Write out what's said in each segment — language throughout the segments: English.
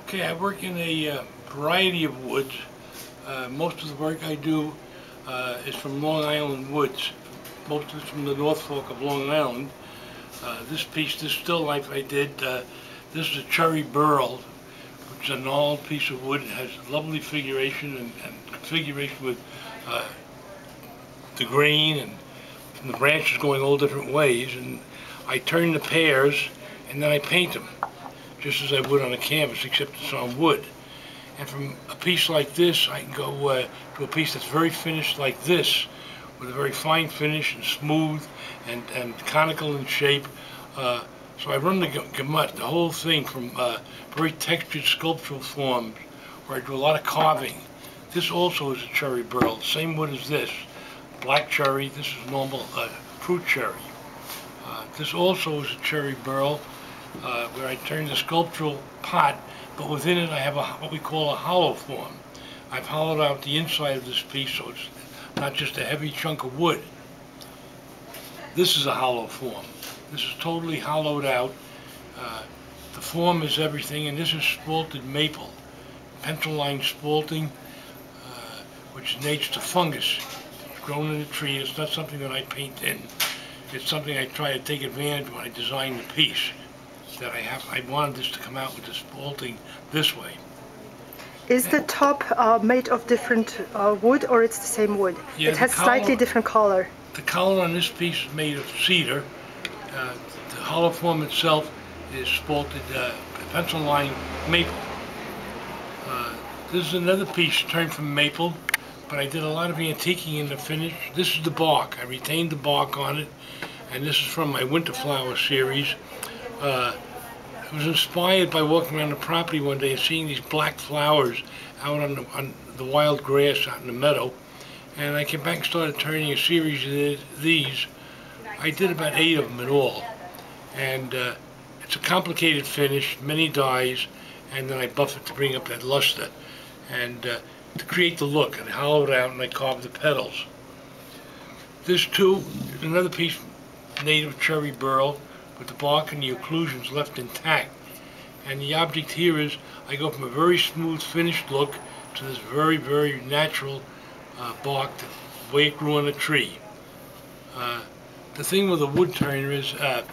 Okay, I work in a variety of woods. Most of the work I do is from Long Island woods. Most of it's from the North Fork of Long Island. This piece, this still life I did, this is a cherry burl, which is a gnarled piece of wood. It has lovely figuration and configuration with the grain and the branches going all different ways. And I turn the pears and then I paint them, just as I would on a canvas, except it's on wood. And from a piece like this, I can go to a piece that's very finished like this, with a very fine finish and smooth and conical in shape. So I run the gamut, the whole thing, from very textured sculptural forms, where I do a lot of carving. This also is a cherry burl, same wood as this. Black cherry, this is normal fruit cherry. This also is a cherry burl, where I turn the sculptural pot, but within it I have what we call a hollow form. I've hollowed out the inside of this piece so it's not just a heavy chunk of wood. This is a hollow form. This is totally hollowed out. The form is everything, and this is spalted maple. Pencil line spalting, which nates to fungus. It's grown in a tree. It's not something that I paint in. It's something I try to take advantage of when I design the piece. That I wanted this to come out with the spalting this way. Is the top made of different wood, or it's the same wood? Yeah, it has slightly different color. The collar on this piece is made of cedar. The hollow form itself is spalted pencil line maple. This is another piece turned from maple, but I did a lot of antiquing in the finish. This is the bark. I retained the bark on it, and this is from my Winter Flower series. I was inspired by walking around the property one day and seeing these black flowers out on the wild grass out in the meadow, and I came back and started turning a series of these. I did about 8 of them in all, and it's a complicated finish, many dyes, and then I buff it to bring up that luster and to create the look. And I hollowed out and I carved the petals. This too is another piece native cherry burl, with the bark and the occlusions left intact. And the object here is, I go from a very smooth finished look to this very, very natural bark, the way it grew on a tree. The thing with a wood turner is, a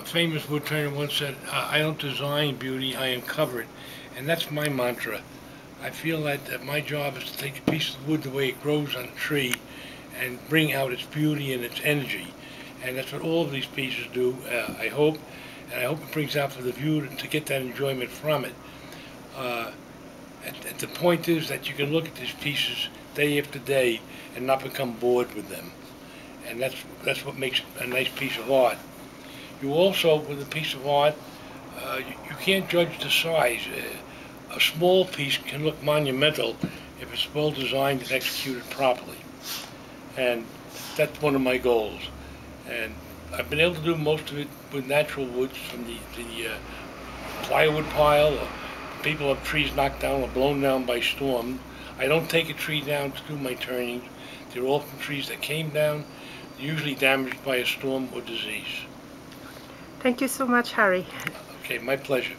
famous wood turner once said, I don't design beauty, I uncover it. And that's my mantra. I feel that my job is to take a piece of wood the way it grows on a tree and bring out its beauty and its energy. And that's what all of these pieces do, I hope. And I hope it brings out for the viewer to get that enjoyment from it. The point is that you can look at these pieces day after day and not become bored with them. And that's what makes a nice piece of art. You also, with a piece of art, you can't judge the size. A small piece can look monumental if it's well designed and executed properly. And that's one of my goals. And I've been able to do most of it with natural woods from the plywood pile, or people have trees knocked down or blown down by storm. I don't take a tree down to do my turnings. They're all from trees that came down, usually damaged by a storm or disease. Thank you so much, Harry. Okay, my pleasure.